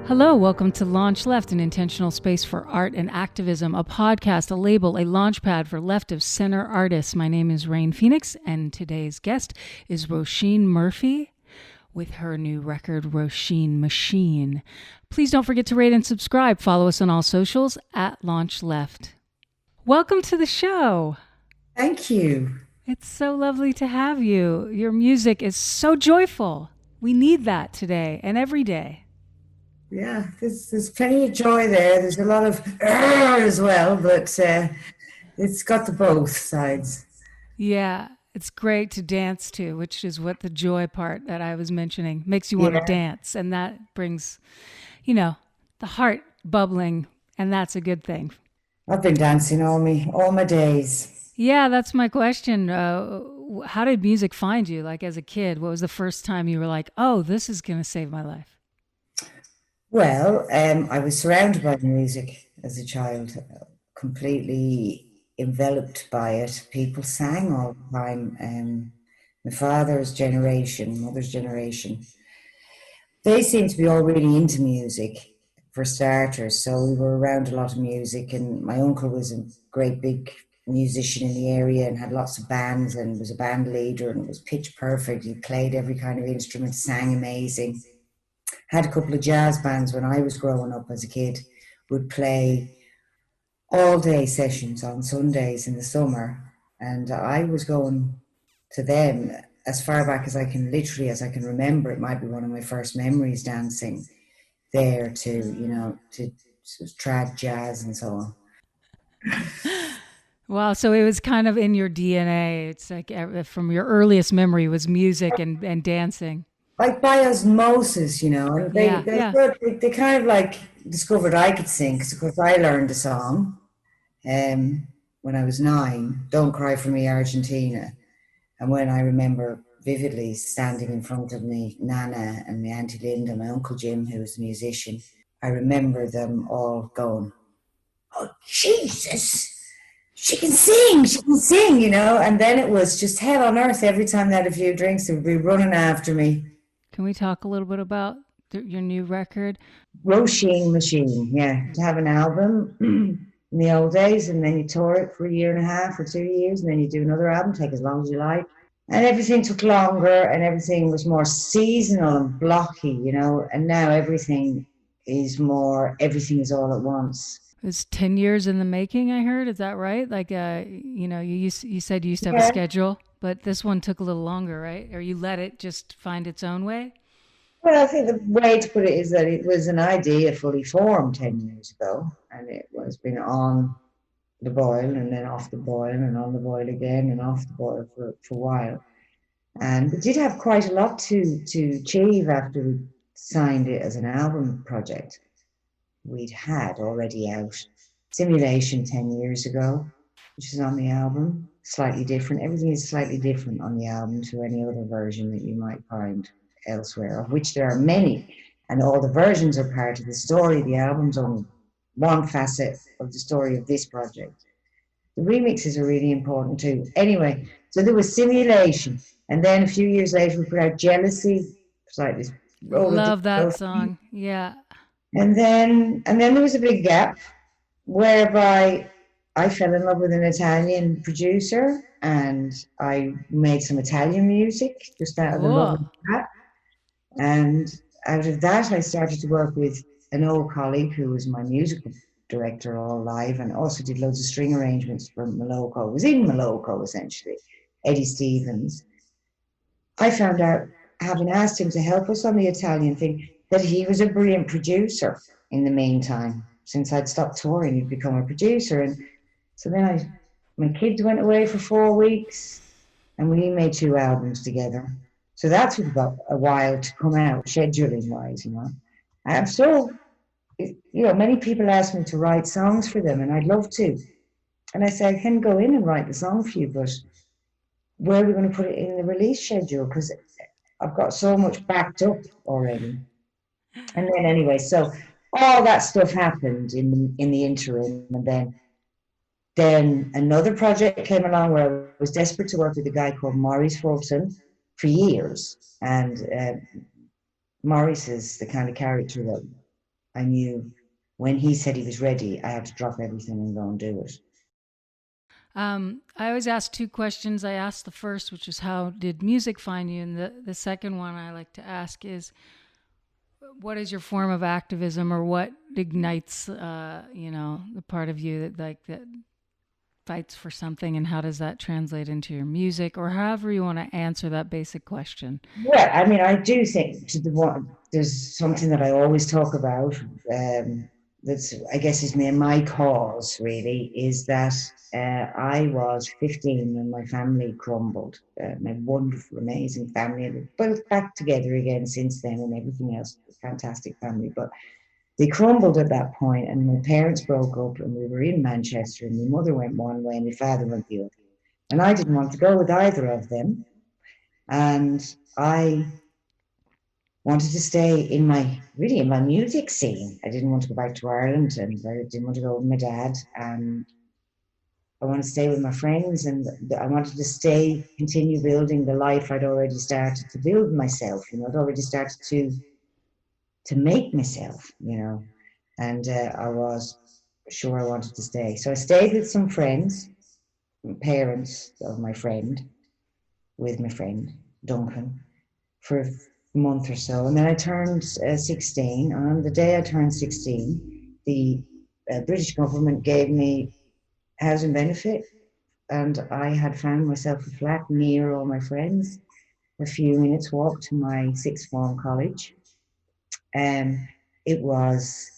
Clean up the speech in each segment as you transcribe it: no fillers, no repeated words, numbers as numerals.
Hello, welcome to LaunchLeft, an intentional space for art and activism, a podcast, a label, a launchpad for left-of-center artists. My name is Rain Phoenix, and today's guest is Róisín Murphy with her new record, Róisín Machine. Please don't forget to rate and subscribe. Follow us on all socials at LaunchLeft. Welcome to the show. Thank you. It's so lovely to have you. Your music is so joyful. We need that today and every day. Yeah, there's plenty of joy there. There's a lot of as well, but it's got the both sides. Yeah, it's great to dance to, which is what the joy part that I was mentioning makes you want to dance. And that brings, the heart bubbling, and that's a good thing. I've been dancing all my days. Yeah, that's my question. How did music find you? Like as a kid, what was the first time you were like, oh, this is going to save my life? Well, I was surrounded by music as a child, completely enveloped by it. People sang all the time. My father's generation, mother's generation, they seemed to be all really into music for starters. So we were around a lot of music, and my uncle was a great big musician in the area and had lots of bands and was a band leader and was pitch perfect. He played every kind of instrument, sang amazing. Had a couple of jazz bands when I was growing up as a kid, would play all day sessions on Sundays in the summer. And I was going to them as far back as I can remember. It might be one of my first memories dancing there to trad jazz and so on. Wow, so it was kind of in your DNA. It's like from your earliest memory was music and dancing. Like by osmosis, and they kind of like discovered I could sing, because of course I learned a song when I was 9, Don't Cry For Me, Argentina. And when I remember vividly standing in front of me, Nana and my Auntie Linda, my Uncle Jim, who was a musician, I remember them all going, oh, Jesus, she can sing, and then it was just hell on earth. Every time they had a few drinks, they would be running after me. Can we talk a little bit about your new record? Róisín Machine, yeah. To have an album in the old days, and then you tour it for a year and a half or 2 years, and then you do another album, take as long as you like. And everything took longer, and everything was more seasonal and blocky, and now everything is all at once. It's 10 years in the making, I heard. Is that right? Like, you said you used to have a schedule, but this one took a little longer, right? Or you let it just find its own way? Well, I think the way to put it is that it was an idea fully formed 10 years ago, and it was been on the boil and then off the boil and on the boil again and off the boil for a while. And we did have quite a lot to achieve after we signed it as an album project. We'd had already out Simulation 10 years ago, which is on the album, slightly different. Everything is slightly different on the album to any other version that you might find elsewhere, of which there are many, and all the versions are part of the story. The album's only one facet of the story of this project. The remixes are really important too. Anyway, so there was Simulation, and then a few years later we put out Jealousy. Love that song, yeah. And then there was a big gap whereby I fell in love with an Italian producer, and I made some Italian music just out of the love of that. And out of that, I started to work with an old colleague who was my musical director all live, and also did loads of string arrangements for Moloko. It was in Moloko, essentially, Eddie Stevens. I found out, having asked him to help us on the Italian thing, that he was a brilliant producer in the meantime. Since I'd stopped touring, he'd become a producer. And so then my kids went away for 4 weeks, and we made 2 albums together. So that took about a while to come out, scheduling-wise, I'm still, many people ask me to write songs for them, and I'd love to. And I say, I can go in and write the song for you, but where are we going to put it in the release schedule? Because I've got so much backed up already. And then anyway, so all that stuff happened in the interim, and then another project came along where I was desperate to work with a guy called Maurice Fulton for years, and Maurice is the kind of character that I knew when he said he was ready, I had to drop everything and go and do it. I always ask two questions. I asked the first, which is how did music find you? And the second one I like to ask is, what is your form of activism, or what ignites, the part of you that fights for something, and how does that translate into your music, or however you want to answer that basic question? Well, I mean, I do think there's something that I always talk about. That's, I guess, is my cause really, is that I was 15 when my family crumbled. My wonderful, amazing family, and we're both back together again since then, and everything else. Fantastic family, but they crumbled at that point, and my parents broke up, and we were in Manchester, and my mother went one way and my father went the other, and I didn't want to go with either of them, and I wanted to stay in my music scene. I didn't want to go back to Ireland, and I didn't want to go with my dad, and I wanted to stay with my friends, and I wanted to continue building the life I'd already started to build myself. I'd already started to make myself, and I was sure I wanted to stay. So I stayed with some friends, parents of my friend, with my friend Duncan, for a month or so, and then I turned 16. On the day I turned 16, the British government gave me housing benefit, and I had found myself a flat near all my friends, a few minutes walk to my sixth form college. It was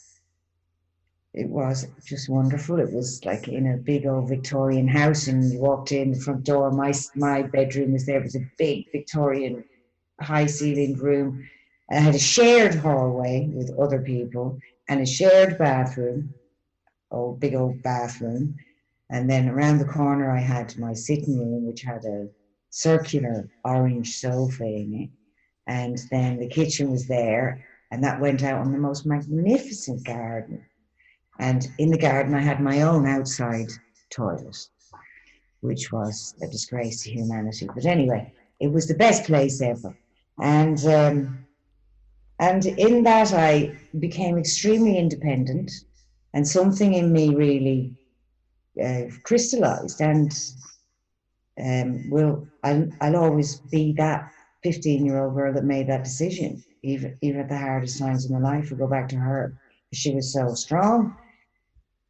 just wonderful. It was like in a big old Victorian house, and you walked in the front door. My bedroom was there. It was a big Victorian high ceilinged room. I had a shared hallway with other people and a shared bathroom, big old bathroom. And then around the corner I had my sitting room, which had a circular orange sofa in it. And then the kitchen was there, and that went out on the most magnificent garden. And in the garden I had my own outside toilet, which was a disgrace to humanity. But anyway, it was the best place ever. And in that I became extremely independent, and something in me really crystallized. And I'll always be that 15-year-old girl that made that decision, even at the hardest times in my life. I go back to her. She was so strong.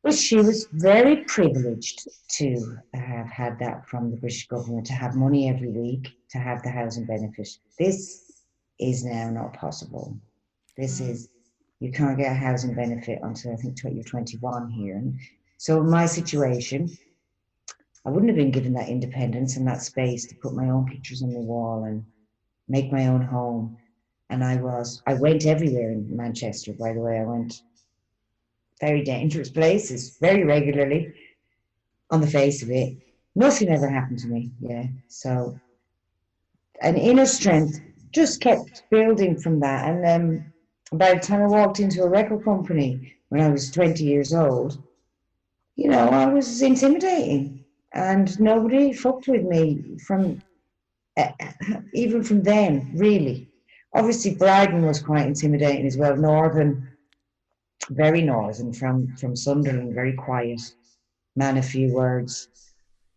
But she was very privileged to have had that from the British government, to have money every week, to have the housing benefit. This is now not possible. You can't get a housing benefit until I think you're 21 here. And so in my situation, I wouldn't have been given that independence and that space to put my own pictures on the wall and make my own home. And I went everywhere in Manchester, by the way. I went very dangerous places very regularly on the face of it. Nothing ever happened to me. Yeah. So an inner strength just kept building from that. And then by the time I walked into a record company when I was 20 years old, I was intimidating, and nobody fucked with me even from then, really. Obviously Bryden was quite intimidating as well. Very northern, from Sunderland, very quiet, man of few words.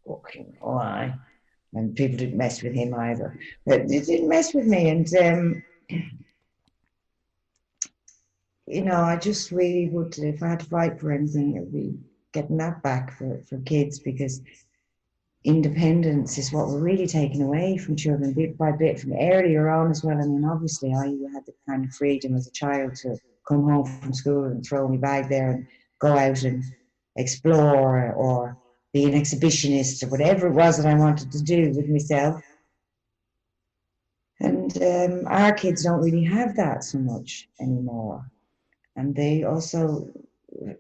Fucking aye. And people didn't mess with him either. But they didn't mess with me, and I just really would, if I had to fight for anything, it would be getting that back for kids, because independence is what we're really taking away from children bit by bit from earlier on as well. I mean, obviously I had the kind of freedom as a child to come home from school and throw my bag there and go out and explore or be an exhibitionist or whatever it was that I wanted to do with myself. And our kids don't really have that so much anymore. And they also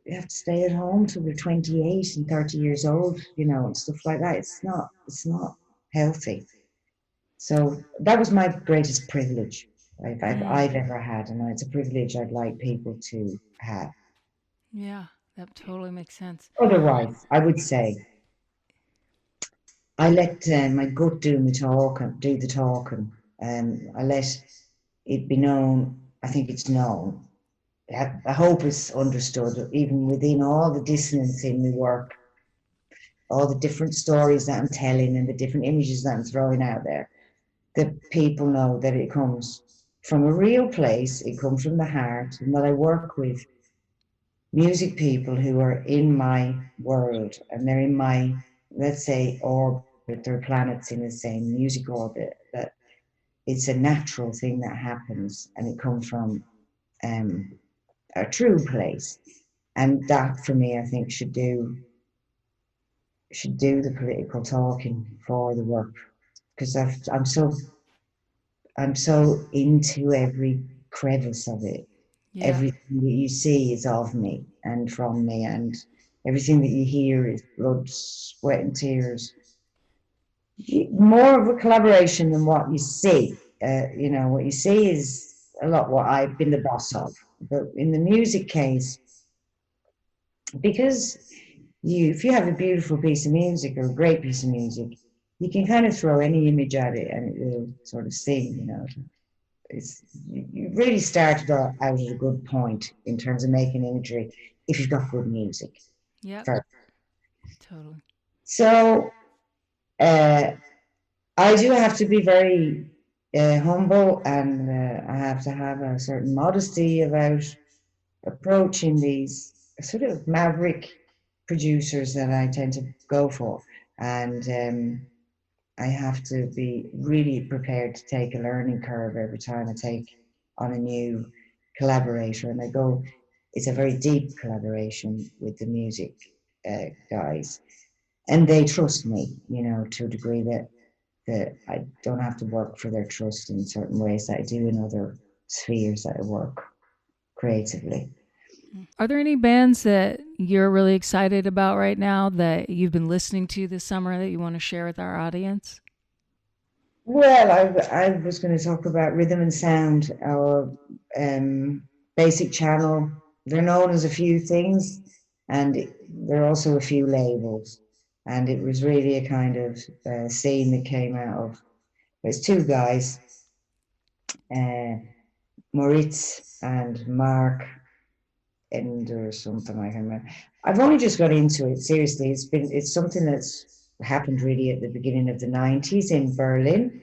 have to stay at home till they're 28 and 30 years old, and stuff like that. It's not healthy. So that was my greatest privilege I've ever had, and it's a privilege I'd like people to have. Yeah, that totally makes sense. Otherwise, I would say I let my gut do the talking. I let it be known. I think it's known I hope it's understood, even within all the dissonance in the work, all the different stories that I'm telling and the different images that I'm throwing out there, that people know that it comes from a real place, it comes from the heart, and that I work with music people who are in my world and they're in my, let's say, orbit, they're planets in the same music orbit, that it's a natural thing that happens and it comes from a true place. And that for me, I think should do the political talking for the work, because I'm so into every crevice of it. Yeah. Everything that you see is of me and from me, and everything that you hear is blood, sweat, and tears. More of a collaboration than what you see. What you see is a lot what I've been the boss of. But in the music case, because if you have a beautiful piece of music or a great piece of music, you can kind of throw any image at it and it will sort of sing. You really started out at a good point in terms of making imagery if you've got good music Yep. first. Totally. So uh, I do have to be very humble, and I have to have a certain modesty about approaching these sort of maverick producers that I tend to go for. And I have to be really prepared to take a learning curve every time I take on a new collaborator. And it's a very deep collaboration with the music guys. And they trust me, to a degree that I don't have to work for their trust in certain ways that I do in other spheres that I work creatively. Are there any bands that you're really excited about right now that you've been listening to this summer that you want to share with our audience? Well, I was going to talk about Rhythm and Sound, our basic channel. They're known as a few things, and there are also a few labels. And it was really a kind of scene that came out of. There's two guys, uh, Moritz and Mark End or something, I can remember. I've only just got into it. Seriously, it's something that's happened really at the beginning of the '90s in Berlin,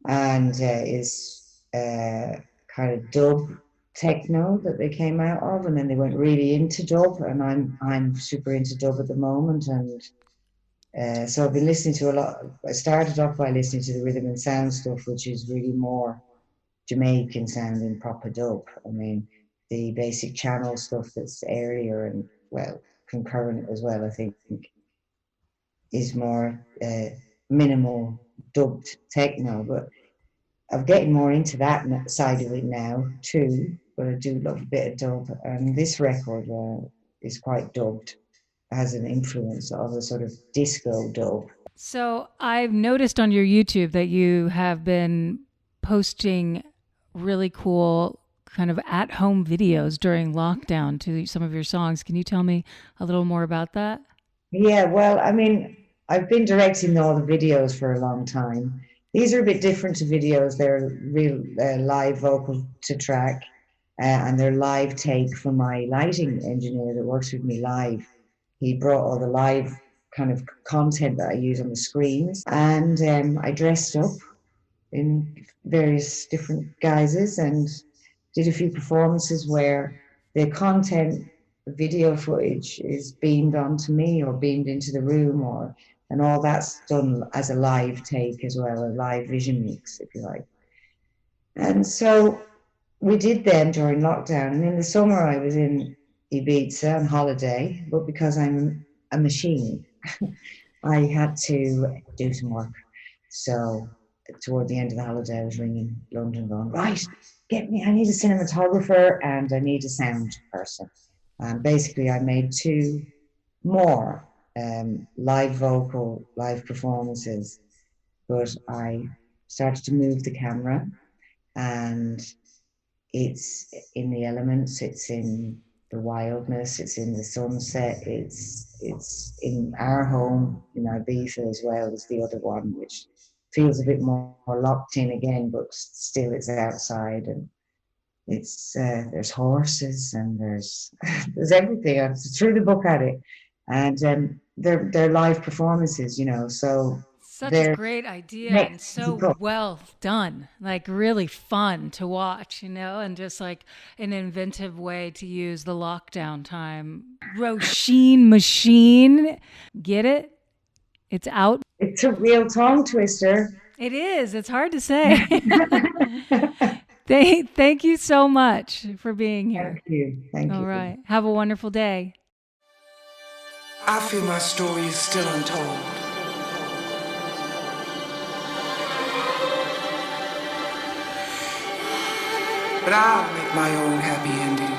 and is kind of dub techno that they came out of, and then they went really into dub, and I'm super into dub at the moment, and so I've been listening to a lot. I started off by listening to the rhythm and sound stuff, which is really more Jamaican sounding proper dub. I mean, the basic channel stuff that's airier and, well, concurrent as well, I think, is more minimal dubbed techno. But I'm getting more into that side of it now too. But I do love a bit of dub, and this record is quite dubbed, has an influence of a sort of disco dub. So I've noticed on your YouTube that you have been posting really cool kind of at-home videos during lockdown to some of your songs. Can you tell me a little more about that? Yeah, well, I mean, I've been directing all the videos for a long time. These are a bit different to videos. They're real live vocal to track, and they're live take from my lighting engineer that works with me live. He brought all the live kind of content that I use on the screens, and I dressed up in various different guises and did a few performances where the content video footage is beamed onto me or beamed into the room, and all that's done as a live take as well, a live vision mix, if you like. And so we did them during lockdown, and in the summer I was in Ibiza on holiday, but because I'm a machine, I had to do some work. So toward the end of the holiday, I was ringing London going, right, get me, I need a cinematographer and I need a sound person. And basically I made two more live vocal, live performances, but I started to move the camera, and it's in the elements, it's in the wildness, it's in the sunset, it's in our home in Ibiza as well as the other one, which feels a bit more locked in again, but still it's outside, and it's there's horses and there's there's everything. I threw the book at it, and they're live performances, you know. So Such a they're great idea and next to so well done. Like really fun to watch, you know, and just like an inventive way to use the lockdown time. Róisín Machine. Get it? It's out. It's a real tongue twister. It is. It's hard to say. Thank you so much for being here. Thank you. Thank All you. right. Have a wonderful day. I feel my story is still untold. But I'll make my own happy ending.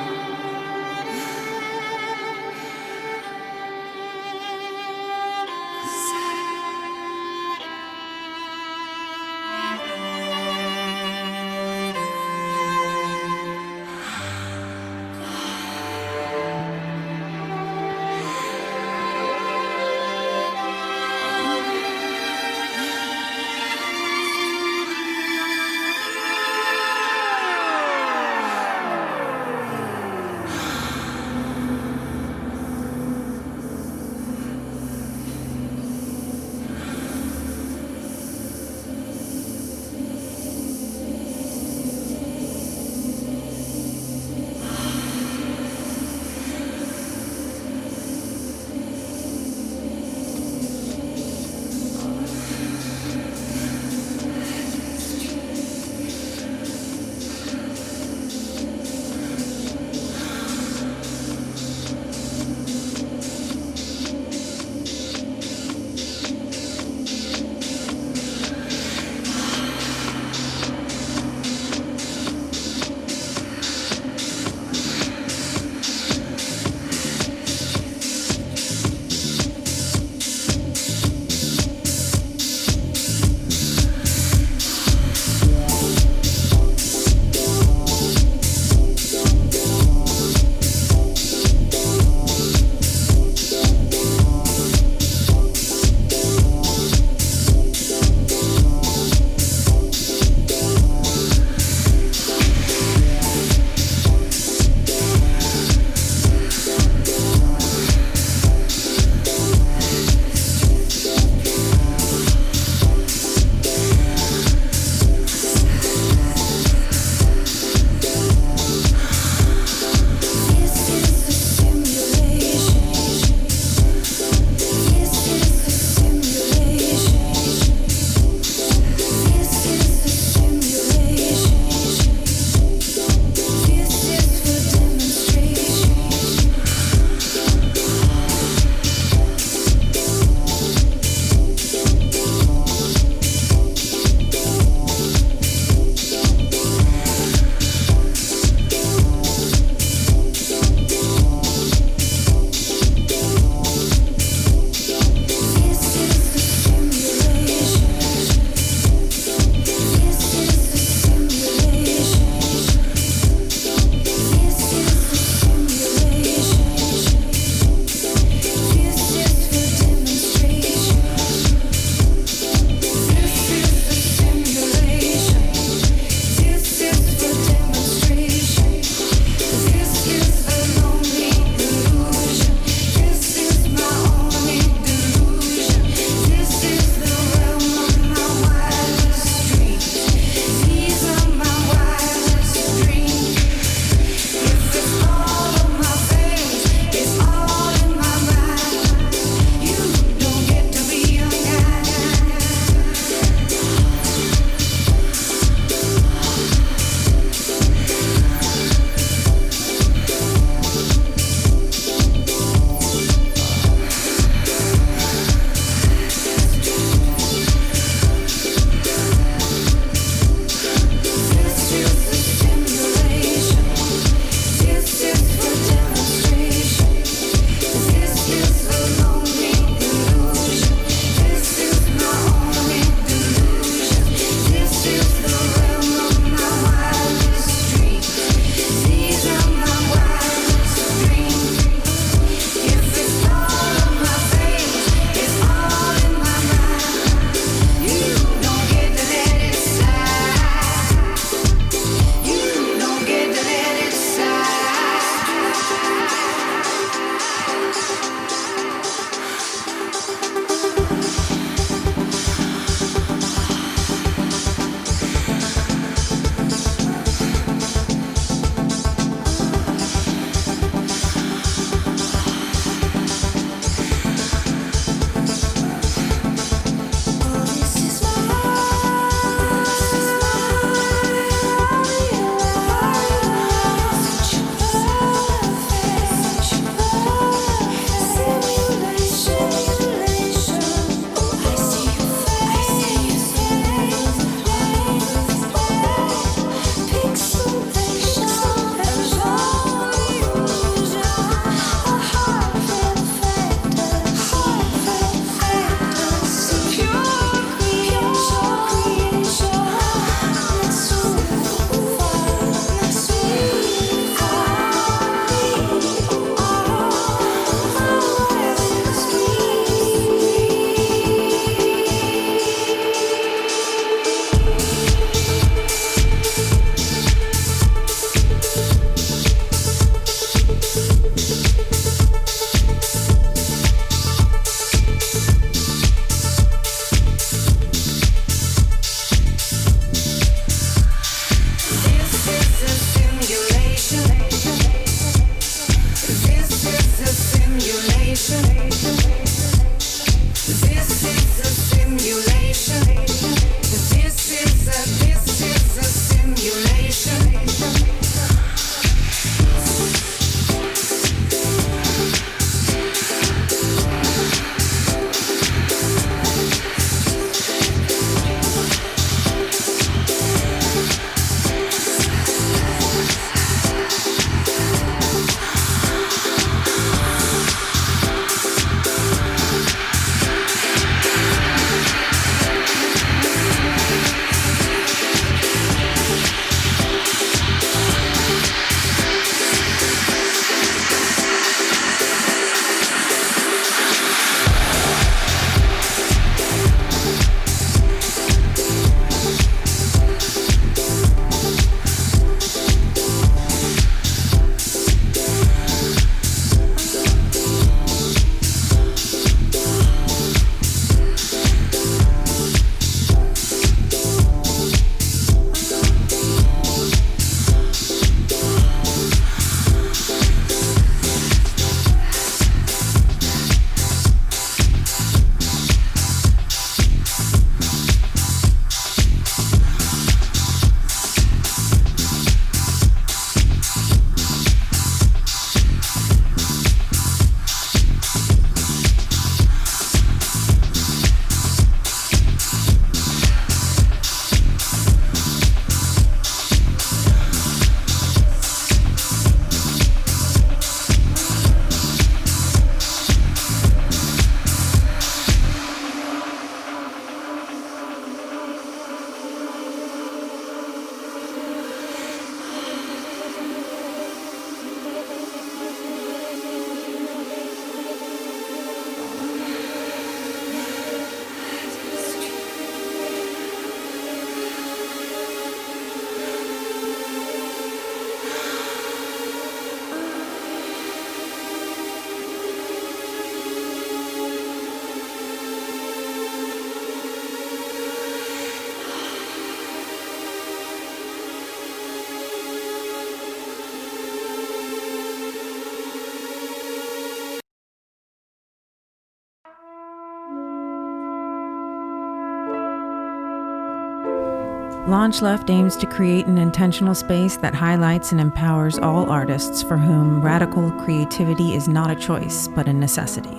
LaunchLeft aims to create an intentional space that highlights and empowers all artists for whom radical creativity is not a choice, but a necessity.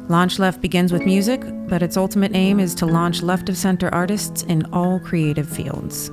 LaunchLeft begins with music, but its ultimate aim is to launch left-of-center artists in all creative fields.